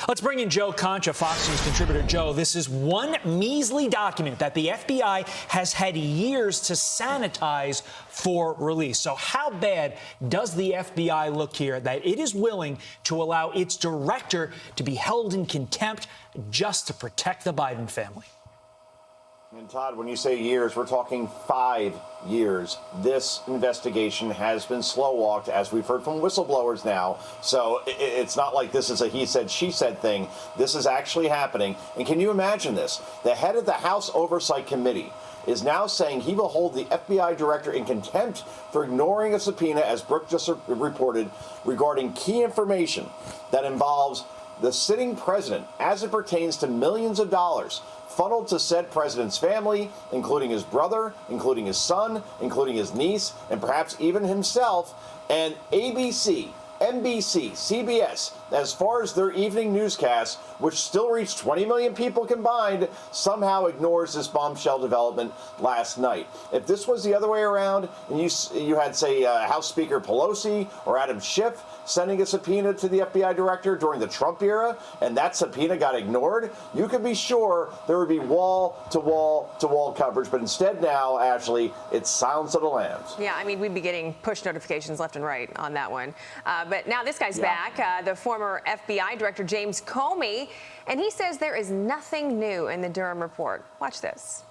Let's bring in Joe Concha, Fox News contributor. Joe, this is one measly document that the FBI has had years to sanitize for release. So how bad does the FBI look here that it is willing to allow its director to be held in contempt just to protect the Biden family? And Todd, when you say years, we're talking 5 years. This investigation has been slow-walked, as we've heard from whistleblowers now. So it's not like this is a he said, she said thing. This is actually happening. And can you imagine this? The head of the House Oversight Committee is now saying he will hold the FBI director in contempt for ignoring a subpoena, as Brooke just reported, regarding key information that involves the sitting president as it pertains to millions of dollars funneled to said president's family, including his brother, including his son, including his niece, and perhaps even himself. And ABC, NBC, CBS, as far as their evening newscasts, which still reached 20 million people combined, somehow ignores this bombshell development last night. If this was the other way around, and you had, say, House Speaker Pelosi or Adam Schiff sending a subpoena to the FBI director during the Trump era, and that subpoena got ignored, you could be sure there would be wall-to-wall-to-wall coverage. But instead now, Ashley, it's Silence of the Lambs. Yeah, I mean, we'd be getting push notifications left and right on that one. But now this guy's back, the former FBI director, James Comey, and he says there is nothing new in the Durham report. Watch this.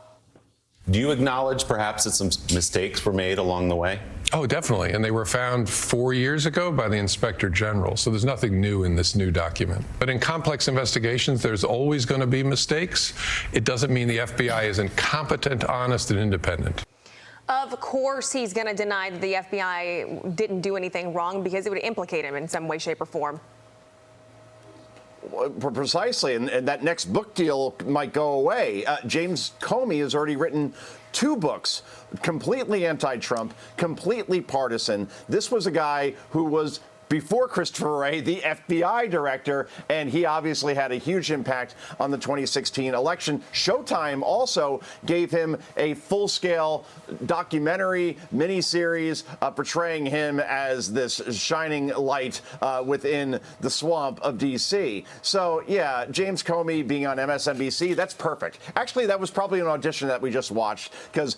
Do you acknowledge perhaps that some mistakes were made along the way? Oh, definitely. And they were found 4 years ago by the Inspector General. So there's nothing new in this new document. But in complex investigations, there's always going to be mistakes. It doesn't mean the FBI isn't competent, honest, and independent. Of course, he's going to deny that the FBI didn't do anything wrong because it would implicate him in some way, shape, or form. Precisely, and that next book deal might go away. James Comey has already written 2 books, completely anti-Trump, completely partisan. This was a guy who was, before Christopher Wray, the FBI director, and he obviously had a huge impact on the 2016 election. Showtime also gave him a full-scale documentary miniseries portraying him as this shining light within the swamp of D.C. So, yeah, James Comey being on MSNBC, that's perfect. Actually, that was probably an audition that we just watched, because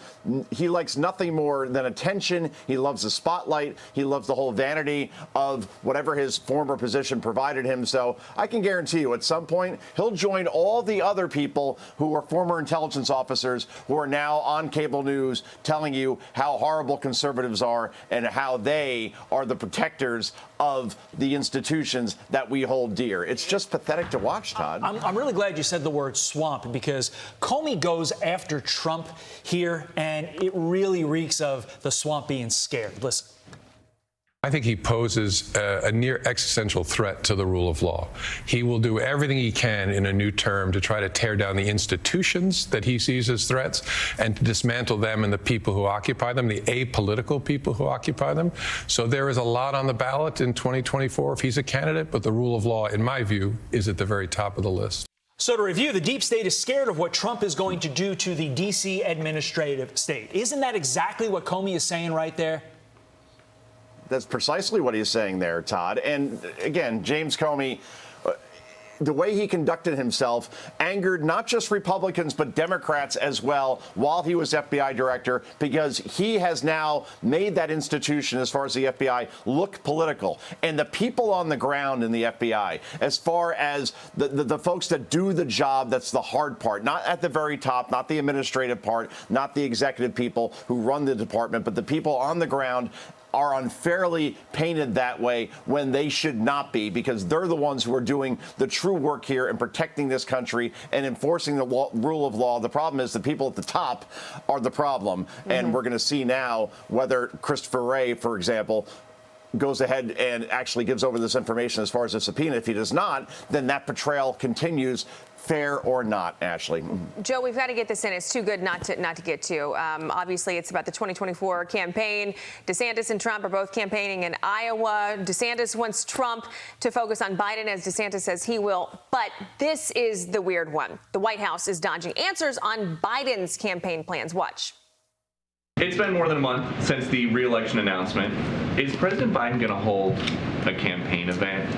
he likes nothing more than attention. He loves the spotlight. He loves the whole vanity of whatever his former position provided him. So I can guarantee you at some point he'll join all the other people who are former intelligence officers who are now on cable news telling you how horrible conservatives are and how they are the protectors of the institutions that we hold dear. It's just pathetic to watch, Todd. I'm really glad you said the word swamp, because Comey goes after Trump here, and it really reeks of the swamp being scared. Listen. I think he poses a near existential threat to the rule of law. He will do everything he can in a new term to try to tear down the institutions that he sees as threats and to dismantle them and the people who occupy them, the apolitical people who occupy them. So there is a lot on the ballot in 2024 if he's a candidate, but the rule of law, in my view, is at the very top of the list. So to review, the deep state is scared of what Trump is going to do to the D.C. administrative state. Isn't that exactly what Comey is saying right there? That's precisely what he's saying there, Todd. And again, James Comey, the way he conducted himself angered not just Republicans, but Democrats as well while he was FBI director, because he has now made that institution, as far as the FBI, look political. And the people on the ground in the FBI, as far as the folks that do the job, that's the hard part, not at the very top, not the administrative part, not the executive people who run the department, but the people on the ground are unfairly painted that way when they should not be, because they're the ones who are doing the true work here and protecting this country and enforcing the rule of law. The problem is the people at the top are the problem. And we're going to see now whether Christopher Wray, for example, goes ahead and actually gives over this information as far as a subpoena. If he does not, then that betrayal continues, fair or not, Ashley. Joe, we've got to get this in. It's too good not to get to. Obviously, it's about the 2024 campaign. DeSantis and Trump are both campaigning in Iowa. DeSantis wants Trump to focus on Biden, as DeSantis says he will. But this is the weird one. The White House is dodging answers on Biden's campaign plans. Watch. It's been more than a month since the re-election announcement. Is President Biden going to hold a campaign event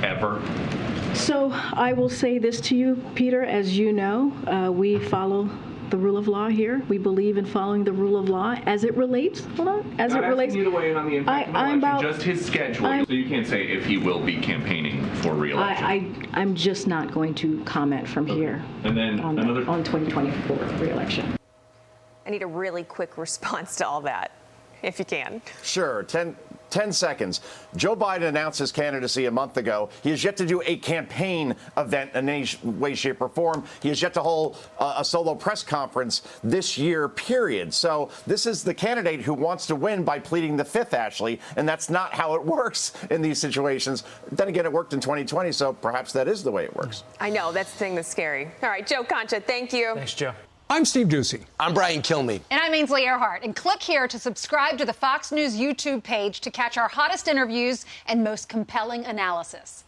ever? So I will say this to you, Peter. As you know, we follow the rule of law here. We believe in following the rule of law as it relates. Hold on. As it relates. You to weigh in on the impact of the I'm election, just his schedule. So you can't say if he will be campaigning for re-election. I'm just not going to comment from here. And then on 2024 re-election. I need a really quick response to all that, if you can. Sure. 10 seconds. Joe Biden announced his candidacy a month ago. He has yet to do a campaign event in any way, shape, or form. He has yet to hold a solo press conference this year, period. So this is the candidate who wants to win by pleading the fifth, Ashley, and that's not how it works in these situations. Then again, it worked in 2020, so perhaps that is the way it works. I know. That's the thing that's scary. All right, Joe Concha, thank you. Thanks, Joe. I'm Steve Ducey. I'm Brian Kilmeade. And I'm Ainsley Earhart. And click here to subscribe to the Fox News YouTube page to catch our hottest interviews and most compelling analysis.